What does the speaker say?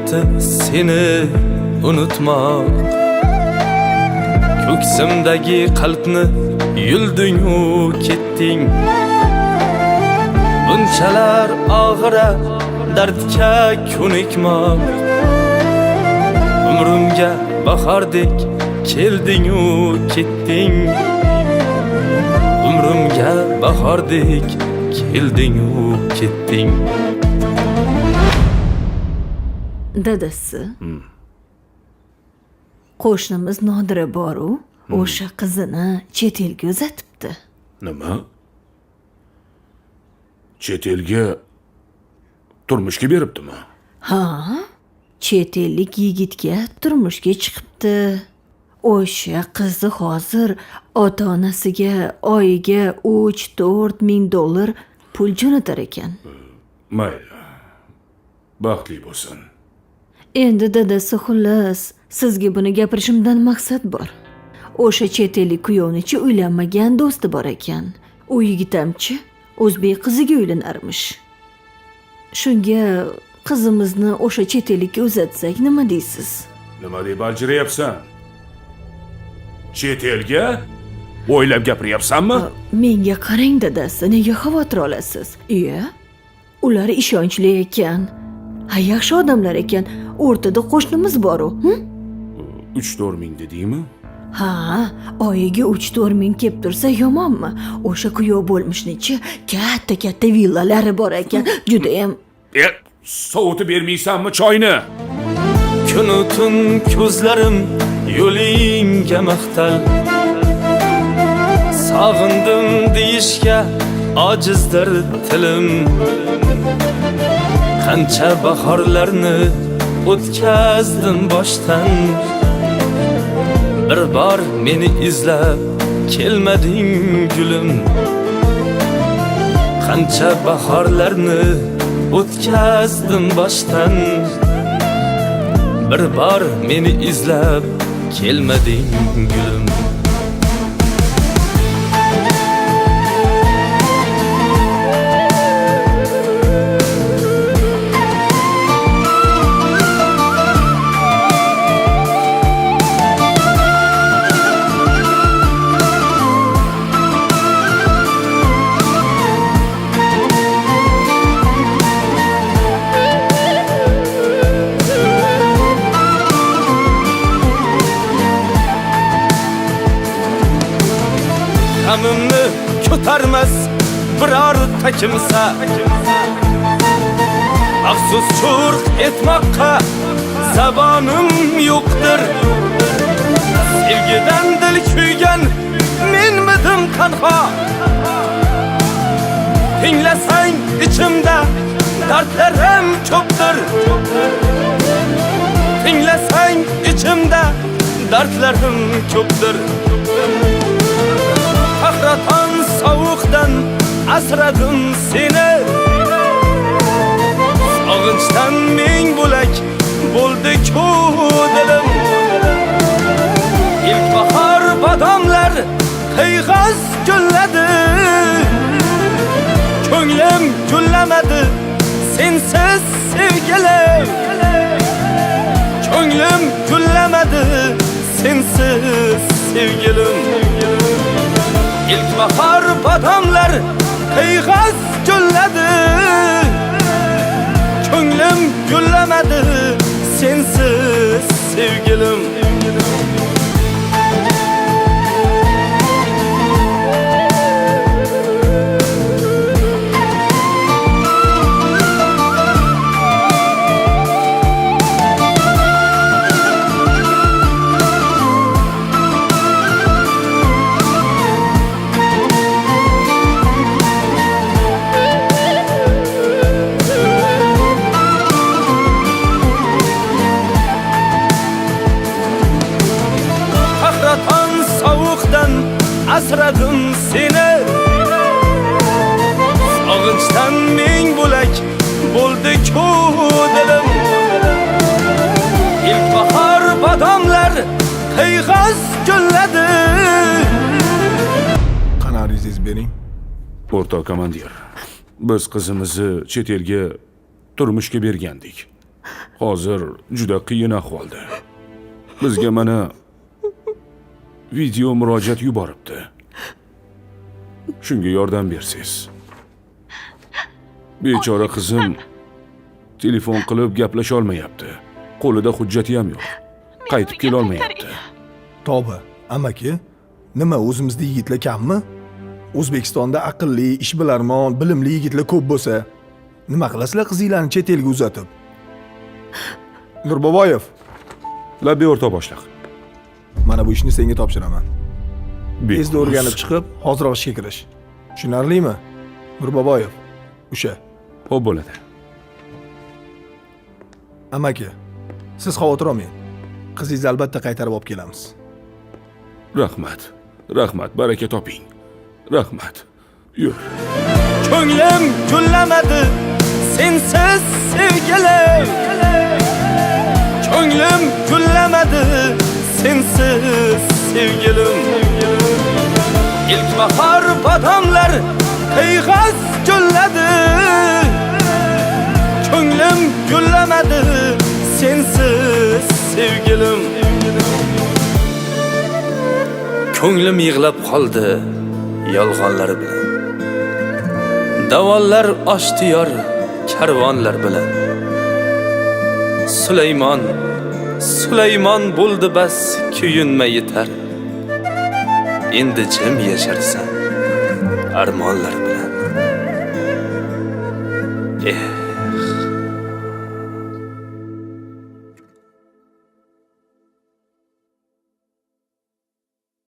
kelyapti seni unutmoq. Ko'ksimdagi qalbni yulding-u ketding. Bunchalar og'ira dardga ko'nikmoq. Umrimga bahordek kelding-u ketding. Umrimga bahordek kelding-u ketding. Dadasi. Qo'shnimiz Nodira bor-u, o'sha qizini chet elga uzatibdi. Nima? Chet elga turmushga beribdimi? Ha, chet ellik yigitga turmushga chiqibdi. O'sha qizi hozir ota-onasiga oyiga 3-4 ming dollar pul jo'natar ekan. Mayli. Baxtli bo'lsin. Endi dadasi xullas, sizga buni gapirishimdan maqsad bor. O'sha chet ellik kuyovnichi uylanmagan do'sti bor ekan. U yigitamchi o'zbek qiziga uylanarmish. Shunga qizimizni o'sha chet ellikka uzatsak nima deysiz? Nima deb aljirayapsan? Chet elga? O'ylab gapiryapsanmi? Menga qarang dadasi, nega xavotir olasiz? Iya, ular ishonchli ekan. Ha, yaxshi odamlar ekan. O'rtada qo'shnimiz bor-u, 3-4 ming dedingmi? Ha, oyiga 3-4 ming kelib tursa yomonmi? O'sha kuyov bo'lmishnichi katta villalari bor ekan. Juda ham Sovutib bermaysanmi choyni? Kunu tun ko'zlarim yo'lingga maqtal. Sog'indim deyishga ojizdir tilim. Qancha bahorlarni o'tkazdim boshdan. Bir bor meni izlab kelmading gulim. Qancha bahorlarni o'tkazdim boshdan. Bir bor meni izlab kelmading gulim. G'amimni ko'tarmas biror takimsa. Afsus churq etmoqqa zabonim yo'qdir. Sevgidan dil kuygan menmidim tanho. Tinglasang ichimda dardlarim ko'pdir. Tinglasang ichimda dardlarim ko'pdir. Qahraton sovuqdan asradim seni. Sog'inchdan ming bo'lak bo'ldi-ku dilim. İlk bahar badomlar qiyg'os gulladi. Ko'nglim gullamadi sensiz sevgilim. Ko'nglim gullamadi sensiz sevgilim. İlk bahar badomlar qiyg'os gulladi. Ko'nglim gullamadi sensiz sevgilim. Asradim seni. Sog'inchdan ming bo'lak bo'ldi-ku dilim. İlk bahar badomlar qiyg'os gulladi. Qani arizingizni bering. O'rtoq komandir, biz qizimizni chet elga turmushga bergandik. Hozir juda qiyin ahvolda. Bizga mana video murojaat yuboribdi. Shunga yordam bersiz. Bechora qizim telefon qilib gaplasha olmayapti. Qo'lida hujjati ham yo'q. Qaytib kela olmayapti. Tavba, amaki, nima o'zimizda yigitlar kammi? O'zbekistonda aqlli, ishbilarmon, bilimli yigitlar ko'p bo'lsa, nima qilasizlar qizinglarni chet elga uzatib? Nurboboyev, Labbiy o'rta boshliq. mana bu ishni senga topshiraman. Tezda o'rganib chiqib, hoziroq ishga kirish. Tushunarlimi? Nurboboyev, o'sha. Xo'p bo'ladi. Amaki, siz xavotir olmang. Qizingizni albatta qaytarib olib kelamiz. Rahmat. Rahmat, baraka toping. Rahmat. Yur. Ko'nglim gullamadi sensiz sevgilim. Ko'nglim gullamadi sensiz sevgilim. İlk bahar badamlar qiyg'os gulladi. Ko'nglim gullamadi sensiz sevgilim. Ko'nglim yig'lab qoldi yolg'onlar bilan. Davollar ochdi yor karvonlar bilan. Sulaymon bo'ldi bas kuyinma yetar. Endi jim yasharsan armonlar bilan.